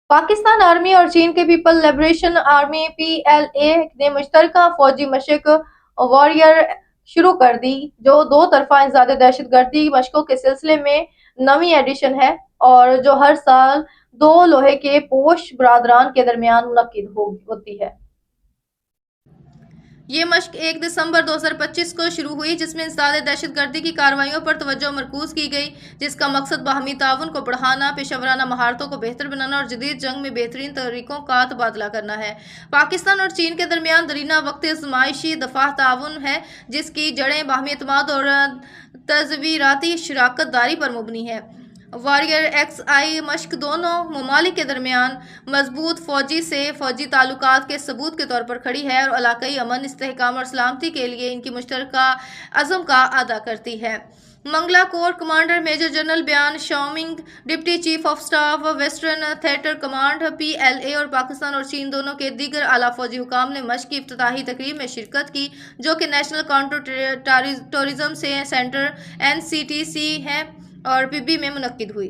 Pakistan army اور چین کے people liberation army PLA نے مشترکہ فوجی مشق واریر شروع کر دی جو دو طرفہ انسداد دہشت گردی مشقوں کے سلسلے میں نویں ایڈیشن ہے اور جو ہر سال دو لوہے کے پوش برادران کے درمیان منعقد ہوتی ہے۔ یہ مشق 1 دسمبر 2025 کو شروع ہوئی جس میں انسداد دہشت گردی کی کارروائیوں پر توجہ مرکوز کی گئی جس کا مقصد باہمی تعاون کو بڑھانا، پیشہ ورانہ مہارتوں کو بہتر بنانا اور جدید جنگ میں بہترین طریقوں کا تبادلہ کرنا ہے۔ پاکستان اور چین کے درمیان دیرینہ وقت آزمائشی دفاعی تعاون ہے جس کی جڑیں باہمی اعتماد اور تصویراتی شراکت داری پر مبنی ہیں۔ واریر XI مشق دونوں ممالک کے درمیان مضبوط فوجی سے فوجی تعلقات کے ثبوت کے طور پر کھڑی ہے اور علاقائی امن، استحکام اور سلامتی کے لیے ان کی مشترکہ عزم کا اعادہ کرتی ہے۔ Mangla corps commander major general Bian Shaoming, deputy chief of staff western theatre command PLA اور پاکستان اور چین دونوں کے دیگر اعلیٰ فوجی حکام نے مشق کی افتتاحی تقریب میں شرکت کی جو کہ national counter terrorism centre NCTC ہے اور PB میں منعقد ہوئی۔